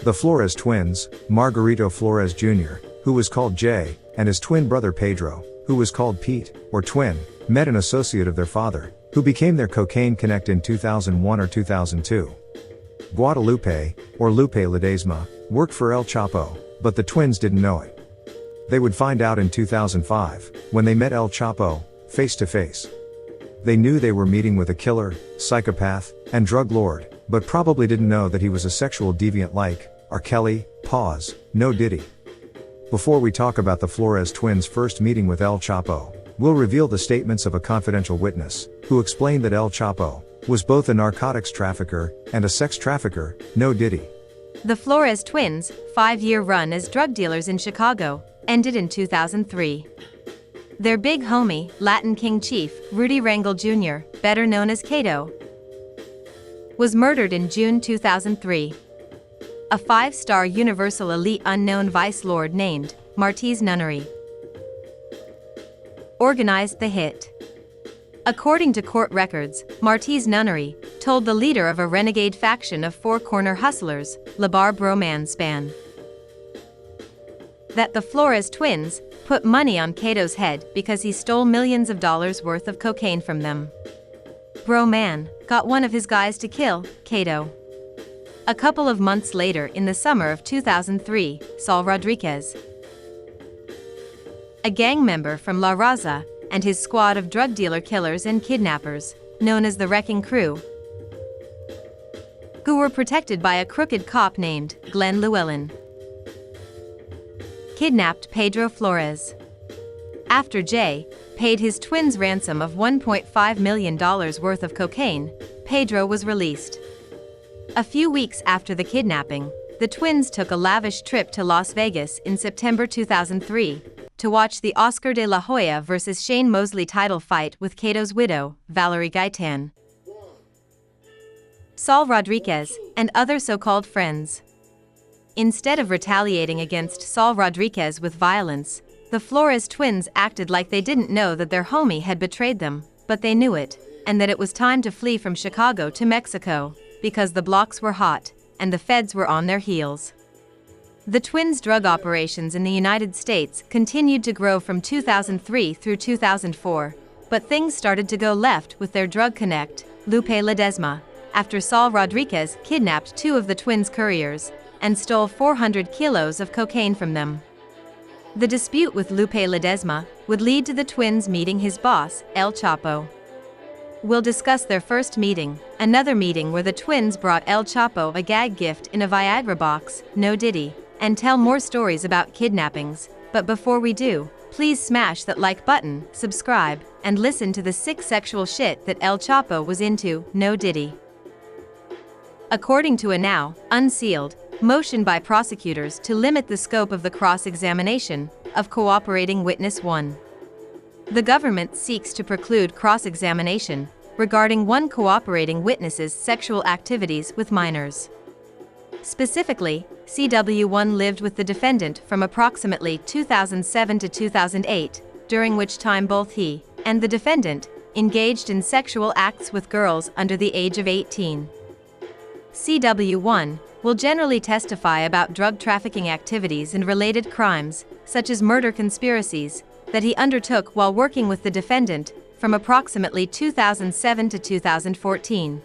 The Flores twins, Margarito Flores Jr., who was called Jay, and his twin brother Pedro, who was called Pete, or Twin, met an associate of their father, who became their cocaine connect in 2001 or 2002. Guadalupe, or Lupe Ledesma, worked for El Chapo, but the twins didn't know it. They would find out in 2005, when they met El Chapo, face to face. They knew they were meeting with a killer, psychopath, and drug lord, but probably didn't know that he was a sexual deviant like R. Kelly, pause, no Diddy. Before we talk about the Flores twins' first meeting with El Chapo, we'll reveal the statements of a confidential witness, who explained that El Chapo was both a narcotics trafficker and a sex trafficker, no Diddy. The Flores twins' 5-year run as drug dealers in Chicago ended in 2003. Their big homie, Latin King Chief, Rudy Rangel Jr., better known as Kato, was murdered in June 2003. A 5-star Universal Elite unknown vice lord named Martiz Nunnery organized the hit. According to court records, Martiz Nunnery told the leader of a renegade faction of Four Corner hustlers, Labar Broman Span, that the Flores twins put money on Kato's head because he stole millions of dollars worth of cocaine from them. Broman got one of his guys to kill Kato. A couple of months later, in the summer of 2003, Saul Rodriguez, a gang member from La Raza, and his squad of drug dealer killers and kidnappers, known as the Wrecking Crew, who were protected by a crooked cop named Glenn Llewellyn, kidnapped Pedro Flores. After Jay paid his twins ransom of $1.5 million worth of cocaine, Pedro was released. A few weeks after the kidnapping, the twins took a lavish trip to Las Vegas in September 2003 to watch the Oscar de la Hoya vs. Shane Mosley title fight with Kato's widow, Valerie Gaitan, Saul Rodriguez, and other so-called friends. Instead of retaliating against Saul Rodriguez with violence, the Flores twins acted like they didn't know that their homie had betrayed them, but they knew it, and that it was time to flee from Chicago to Mexico, because the blocks were hot, and the feds were on their heels. The twins' drug operations in the United States continued to grow from 2003 through 2004, but things started to go left with their drug connect, Lupe Ledesma, after Saul Rodriguez kidnapped 2 of the twins' couriers and stole 400 kilos of cocaine from them. The dispute with Lupe Ledesma would lead to the twins meeting his boss, El Chapo. We'll discuss their first meeting, another meeting where the twins brought El Chapo a gag gift in a Viagra box, no Diddy, and tell more stories about kidnappings. But before we do, please smash that like button, subscribe, and listen to the sick sexual shit that El Chapo was into, no Diddy. According to a now unsealed motion by prosecutors to limit the scope of the cross-examination of cooperating witness 1, the government seeks to preclude cross-examination regarding one cooperating witness's sexual activities with minors. Specifically, CW1 lived with the defendant from approximately 2007 to 2008, during which time both he and the defendant engaged in sexual acts with girls under the age of 18. CW1 will generally testify about drug trafficking activities and related crimes, such as murder conspiracies, that he undertook while working with the defendant from approximately 2007 to 2014.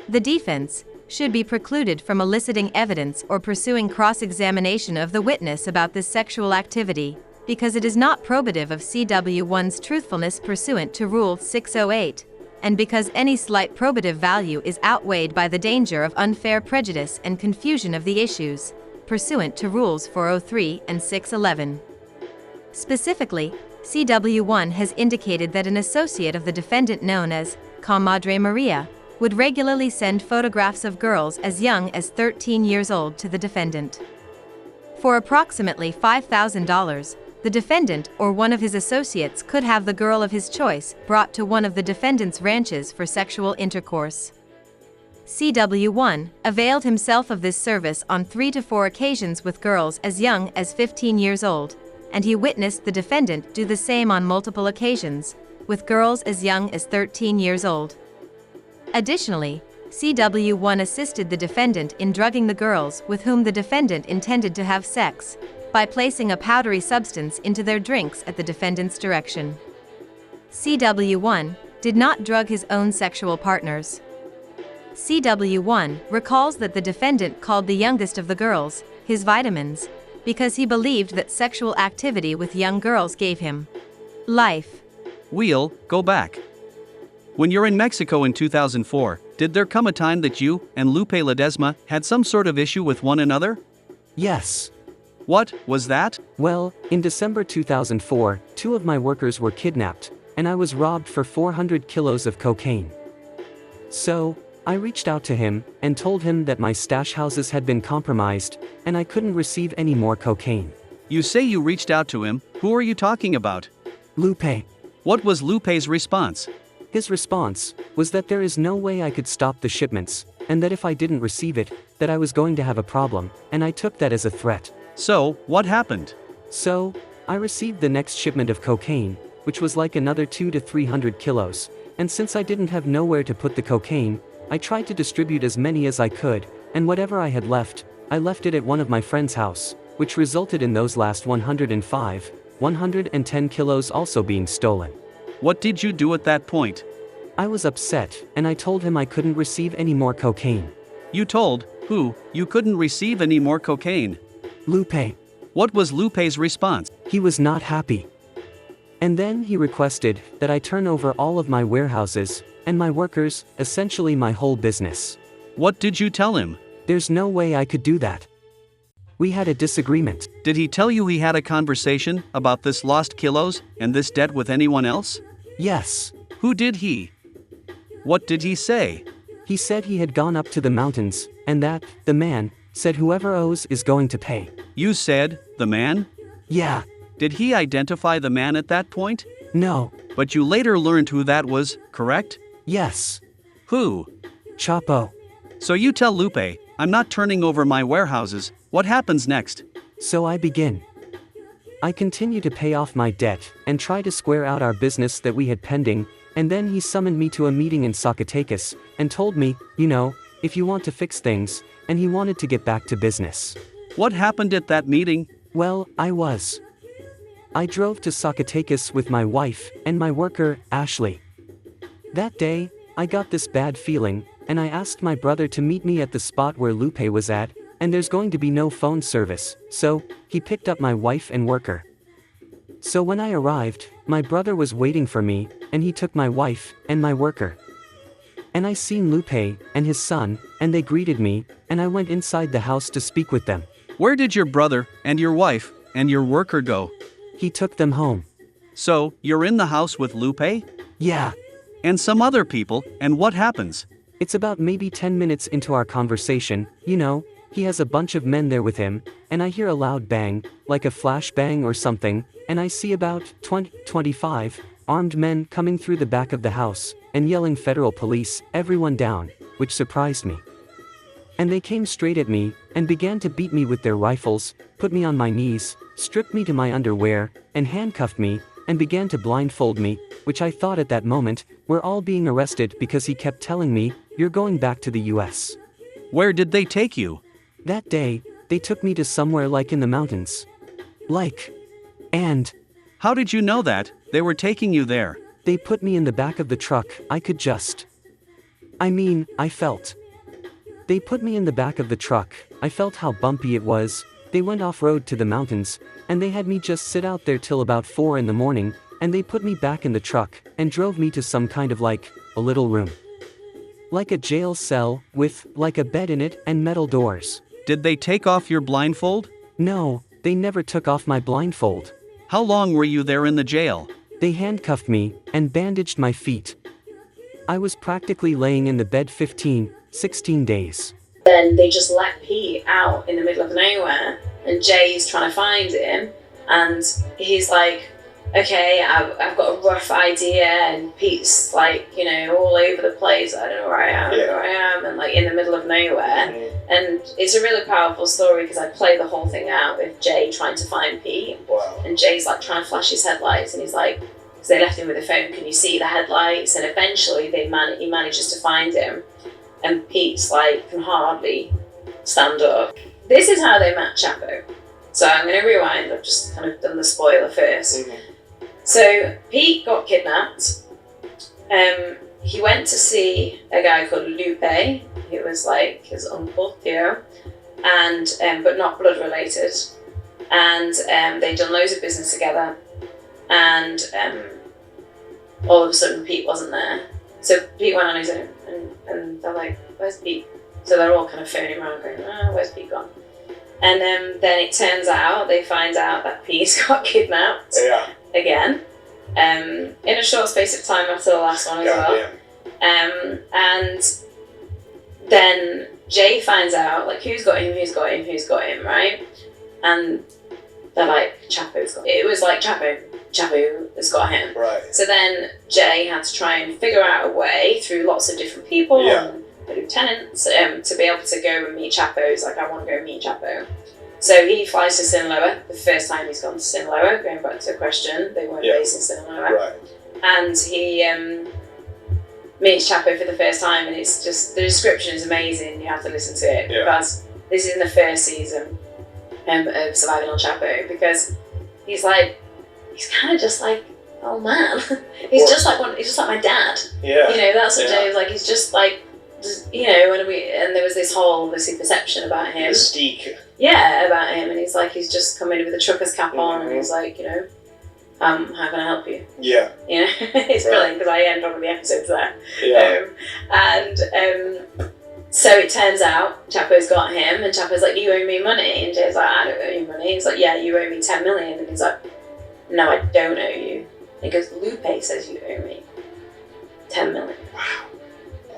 The defense should be precluded from eliciting evidence or pursuing cross-examination of the witness about this sexual activity, because it is not probative of CW1's truthfulness pursuant to Rule 608, and because any slight probative value is outweighed by the danger of unfair prejudice and confusion of the issues, pursuant to Rules 403 and 611. Specifically, CW1 has indicated that an associate of the defendant known as Comadre Maria would regularly send photographs of girls as young as 13 years old to the defendant. For approximately $5,000, the defendant or one of his associates could have the girl of his choice brought to one of the defendant's ranches for sexual intercourse. CW1 availed himself of this service on 3 to 4 occasions with girls as young as 15 years old, and he witnessed the defendant do the same on multiple occasions, with girls as young as 13 years old. Additionally, CW1 assisted the defendant in drugging the girls with whom the defendant intended to have sex, by placing a powdery substance into their drinks at the defendant's direction. CW1 did not drug his own sexual partners. CW1 recalls that the defendant called the youngest of the girls his vitamins, because he believed that sexual activity with young girls gave him life. We'll go back. When you're in Mexico in 2004, did there come a time that you and Lupe Ledesma had some sort of issue with one another? Yes. What was that? Well, in December 2004, 2 of my workers were kidnapped, and I was robbed for 400 kilos of cocaine. So, I reached out to him and told him that my stash houses had been compromised, and I couldn't receive any more cocaine. You say you reached out to him, who are you talking about? Lupe. What was Lupe's response? His response was that there is no way I could stop the shipments, and that if I didn't receive it, that I was going to have a problem, and I took that as a threat. So, what happened? So, I received the next shipment of cocaine, which was like another 200 to 300 kilos, and since I didn't have nowhere to put the cocaine, I tried to distribute as many as I could, and whatever I had left, I left it at one of my friend's house, which resulted in those last 110 kilos also being stolen. What did you do at that point? I was upset, and I told him I couldn't receive any more cocaine. You told who you couldn't receive any more cocaine? Lupe. What was Lupe's response? He was not happy. And then he requested that I turn over all of my warehouses and my workers, essentially my whole business. What did you tell him? There's no way I could do that. We had a disagreement. Did he tell you he had a conversation about this lost kilos and this debt with anyone else? Yes. Who did he? What did he say? He said he had gone up to the mountains, and that, the man, said whoever owes is going to pay. You said, the man? Yeah. Did he identify the man at that point? No. But you later learned who that was, correct? Yes. Who? Chapo. So you tell Lupe, I'm not turning over my warehouses. What happens next? So I begin. I continue to pay off my debt and try to square out our business that we had pending, and then he summoned me to a meeting in Zacatecas and told me, if you want to fix things, and he wanted to get back to business. What happened at that meeting? Well, I drove to Zacatecas with my wife and my worker, Ashley. That day, I got this bad feeling, and I asked my brother to meet me at the spot where Lupe was at, and there's going to be no phone service, so he picked up my wife and worker. So when I arrived, my brother was waiting for me, and he took my wife and my worker. And I seen Lupe and his son, and they greeted me, and I went inside the house to speak with them. Where did your brother and your wife and your worker go? He took them home. So, you're in the house with Lupe? Yeah. And some other people, and what happens? It's about maybe 10 minutes into our conversation, he has a bunch of men there with him, and I hear a loud bang, like a flash bang or something, and I see about 25 armed men coming through the back of the house, and yelling federal police, everyone down, which surprised me. And they came straight at me, and began to beat me with their rifles, put me on my knees, stripped me to my underwear, and handcuffed me, and began to blindfold me, which I thought at that moment, we're all being arrested because he kept telling me, you're going back to the US. Where did they take you? That day, they took me to somewhere like in the mountains. And how did you know that they were taking you there? They put me in the back of the truck. I felt. They put me in the back of the truck. I felt how bumpy it was. They went off-road to the mountains, and they had me just sit out there till about 4 in the morning, and they put me back in the truck, and drove me to some kind of a little room. Like a jail cell, with, a bed in it, and metal doors. Did they take off your blindfold? No, they never took off my blindfold. How long were you there in the jail? They handcuffed me, and bandaged my feet. I was practically laying in the bed 16 days. Then they just let Pete out in the middle of nowhere, and Jay's trying to find him, and he's like, okay, I've got a rough idea, and Pete's all over the place, I don't know where I am, and in the middle of nowhere. And it's a really powerful story because I play the whole thing out with Jay trying to find Pete. Wow. And Jay's trying to flash his headlights, and he's because they left him with the phone, can you see the headlights? And eventually he manages to find him. and Pete's like can hardly stand up. This is how they met Chapo. So I'm going to rewind. I've just kind of done the spoiler first. Mhm. So Pete got kidnapped. He went to see a guy called Lupe, who was like his uncle, Theo, and but not blood related. And they'd done loads of business together. And all of a sudden Pete wasn't there. So Pete went on his own, and they're like, "Where's Pete?" So they're all kind of phoning around, going, "Oh, where's Pete gone?" And then it turns out they find out that Pete's got kidnapped again. In a short space of time after the last one as well. And then Jay finds out, like, who's got him, right? And they're like, Chapo's got him. It was like, Chapo has got him. Right. So then Jay had to try and figure out a way through lots of different people and the lieutenants to be able to go and meet Chapo. He's like, I want to go meet Chapo. So he flies to Sinaloa, the first time he's gone to Sinaloa, going back to the question, they weren't based in Sinaloa. Right. And he meets Chapo for the first time, and it's just, the description is amazing, you have to listen to it, because this is in the first season of Surviving on Chapo, because he's kind of just like, oh man, he's just like my dad. Yeah. You know, that's what Jay was like, he's just like, you know, and there was this whole perception about him. Mystique. Yeah, about him, and he's just come in with a trucker's cap on, and he's like, you know, how can I help you? Yeah. You know, it's brilliant because I end all of the episodes there. Yeah. So it turns out Chapo's got him, and Chapo's like, you owe me money, and Jay's like, I don't owe you money. He's like, yeah, you owe me 10 million, and he's like, no, I don't owe you. And he goes, Lupe says you owe me 10 million. Wow.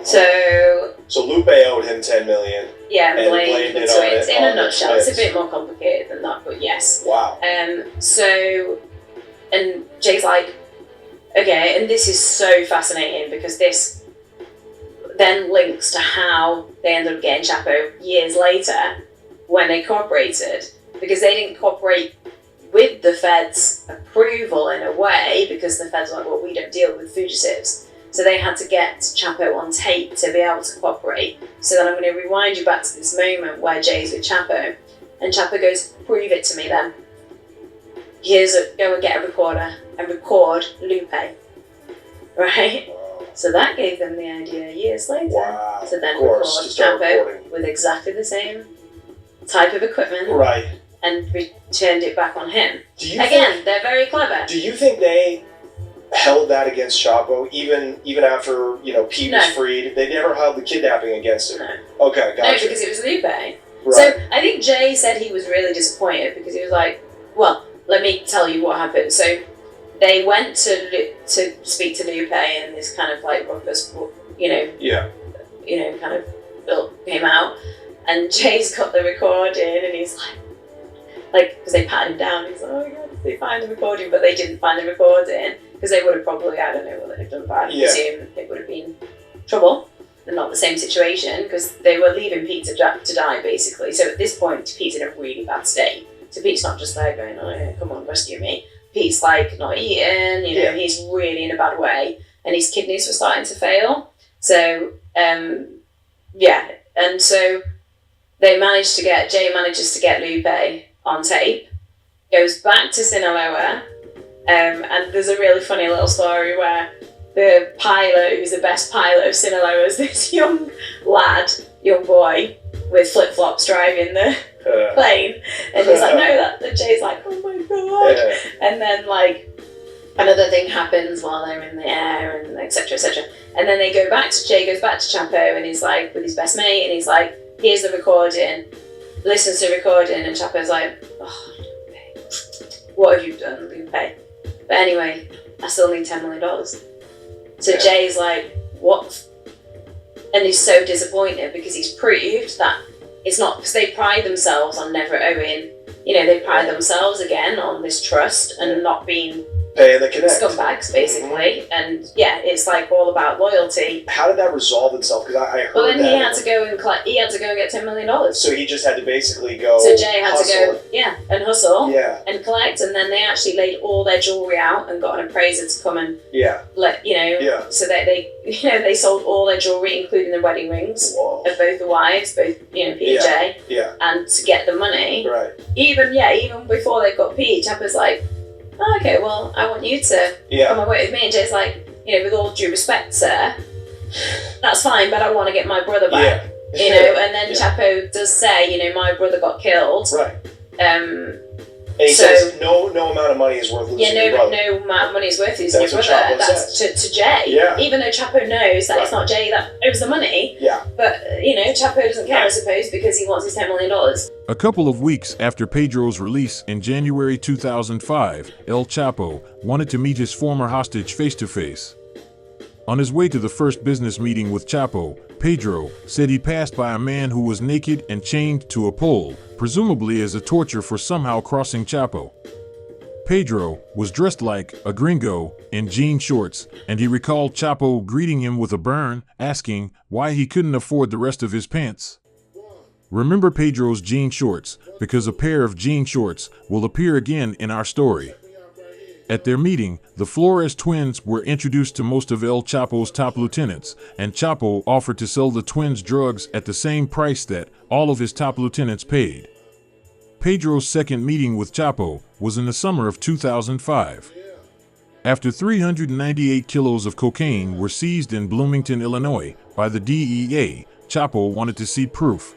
So Lupe owed him 10 million. Yeah, and blamed the twins. In a nutshell, it's a twins. bit more complicated than that, but yes. Wow. So, and Jay's like, okay, and this is so fascinating because this then links to how they ended up getting Chapo years later when they cooperated, because they didn't cooperate with the feds' approval in a way, because the feds were like, well, we don't deal with fugitives. So they had to get Chapo on tape to be able to cooperate. So then I'm going to rewind you back to this moment where Jay's with Chapo, and Chapo goes, prove it to me then. Go and get a recorder and record Lupe. Right? Wow. So that gave them the idea years later to then record Chapo with exactly the same type of equipment. Right. And returned it back on him. They're very clever. Do you think they held that against Chapo even after Pete was freed? They never held the kidnapping against him. No. Okay, gotcha. No, because it was Lupe. Right. So I think Jay said he was really disappointed because he was like, well, let me tell you what happened. So they went to speak to Lupe, and this kind of like ruckus, kind of came out, and Jay's got the recording, and he's like, because they patted him down, he's like, oh my god, did they find the recording? But they didn't find the recording, because they would have probably, I don't know what they'd have done, but I assume it would have been trouble, and not the same situation, because they were leaving Pete to die, basically. So at this point, Pete's in a really bad state. So Pete's not just there going, oh yeah, come on, rescue me. Pete's like not eating, he's really in a bad way, and his kidneys were starting to fail. So, and so Jay manages to get Lupe on tape, goes back to Sinaloa, and there's a really funny little story where the pilot, who's the best pilot of Sinaloa, is this young boy with flip-flops driving the plane, and he's like, no, that Jay's like, oh my god, and then like another thing happens while they're in the air, and etc. And then Jay goes back to Chapo, and he's like with his best mate, and he's like, here's the recording, listens to the recording, and Chapo's like, oh, Lupe, what have you done, Lupe? But anyway, I still need $10 million. So Jay's like, what? And he's so disappointed because he's proved that it's not, because they pride themselves on never owing, they pride themselves again on this trust and not being Pay the connect. scumbags, basically. And yeah, it's like all about loyalty. How did that resolve itself? Because I heard Well, then that. he had to go and get $10 million. So he just had to basically go. So Jay had hustle. to go, and hustle, Yeah. and collect, and then they actually laid all their jewelry out and got an appraiser to come and Yeah. so that they sold all their jewelry, including the wedding rings Whoa. of both the wives, Pete and Jay, Yeah. and to get the money. Right. Even before they got Pete, Chapper's like, oh, okay, well, I want you to come away with me, and Jay's like, with all due respect, sir, that's fine, but I want to get my brother back. Yeah. And then Chapo does say, my brother got killed. Right. And he says no amount of money is worth losing your brother. no amount of money is worth losing your That's brother. what Chapo That's to Jay. Yeah. Even though Chapo knows that it's not Jay that owes the money. Yeah. But, Chapo doesn't care, I suppose, because he wants his $10 million. A couple of weeks after Pedro's release in January 2005, El Chapo wanted to meet his former hostage face-to-face. On his way to the first business meeting with Chapo, Pedro said he passed by a man who was naked and chained to a pole, presumably as a torture for somehow crossing Chapo. Pedro was dressed like a gringo in jean shorts, and he recalled Chapo greeting him with a burn, asking why he couldn't afford the rest of his pants. Remember Pedro's jean shorts, because a pair of jean shorts will appear again in our story. At their meeting, the Flores twins were introduced to most of El Chapo's top lieutenants, and Chapo offered to sell the twins drugs at the same price that all of his top lieutenants paid. Pedro's second meeting with Chapo was in the summer of 2005. After 398 kilos of cocaine were seized in Bloomington, Illinois, by the DEA, Chapo wanted to see proof.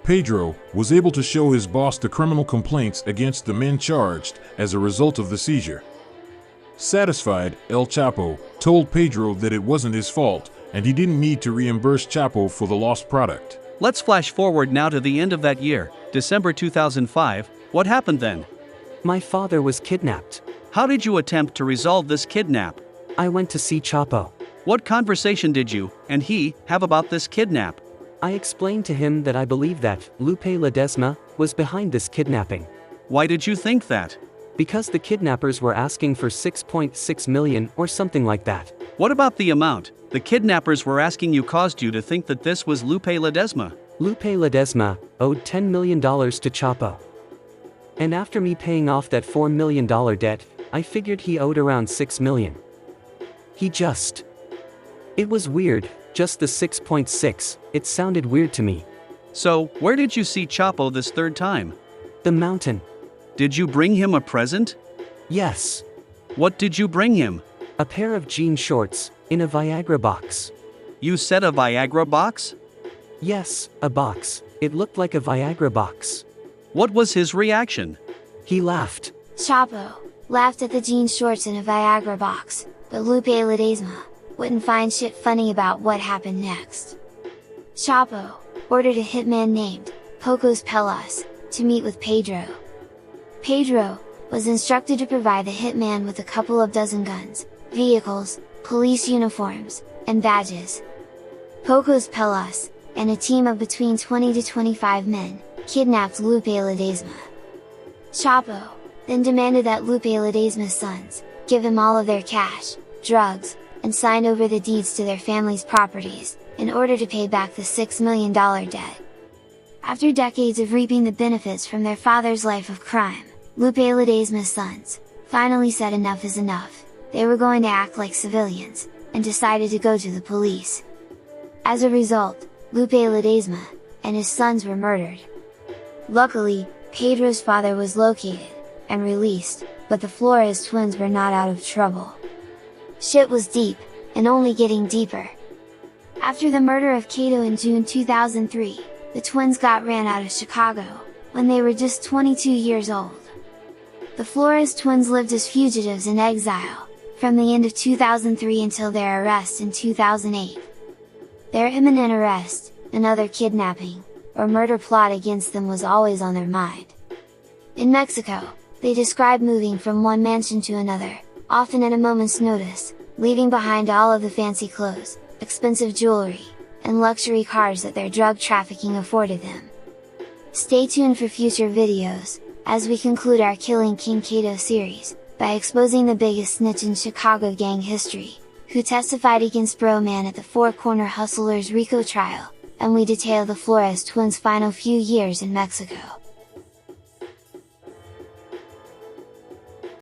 Pedro was able to show his boss the criminal complaints against the men charged as a result of the seizure. Satisfied, El Chapo told Pedro that it wasn't his fault and he didn't need to reimburse Chapo for the lost product. Let's flash forward now to the end of that year, December 2005. What happened then? My father was kidnapped. How did you attempt to resolve this kidnap? I went to see Chapo. What conversation did you and he have about this kidnap? I explained to him that I believe that Lupe Ledesma was behind this kidnapping. Why did you think that? Because the kidnappers were asking for $6.6 million or something like that. What about the amount the kidnappers were asking you caused you to think that this was Lupe Ledesma? Lupe Ledesma owed $10 million to Chapo. And after me paying off that $4 million debt, I figured he owed around $6 million. It was weird, just the 6.6, it sounded weird to me. So, where did you see Chapo this third time? The mountain. Did you bring him a present? Yes. What did you bring him? A pair of jean shorts, in a Viagra box. You said a Viagra box? Yes, a box. It looked like a Viagra box. What was his reaction? He laughed. Chapo laughed at the jean shorts in a Viagra box, but Lupe Ledesma wouldn't find shit funny about what happened next. Chapo ordered a hitman named Pocos Pelas to meet with Pedro. Pedro was instructed to provide the hitman with a couple of dozen guns, vehicles, police uniforms, and badges. Pocos Pelas, and a team of between 20 to 25 men, kidnapped Lupe Ledesma. Chapo then demanded that Lupe Ledesma's sons give him all of their cash, drugs, and sign over the deeds to their family's properties, in order to pay back the $6 million debt. After decades of reaping the benefits from their father's life of crime, Lupe Ledesma's sons finally said enough is enough. They were going to act like civilians, and decided to go to the police. As a result, Lupe Ledesma and his sons were murdered. Luckily, Pedro's father was located and released, but the Flores twins were not out of trouble. Shit was deep, and only getting deeper. After the murder of Kato in June 2003, the twins got ran out of Chicago, when they were just 22 years old. The Flores twins lived as fugitives in exile, from the end of 2003 until their arrest in 2008. Their imminent arrest, another kidnapping, or murder plot against them was always on their mind. In Mexico, they described moving from one mansion to another, often at a moment's notice, leaving behind all of the fancy clothes, expensive jewelry, and luxury cars that their drug trafficking afforded them. Stay tuned for future videos, as we conclude our Killing King Kato series, by exposing the biggest snitch in Chicago gang history, who testified against Bro Man at the Four Corner Hustlers RICO trial, and we detail the Flores twins' final few years in Mexico.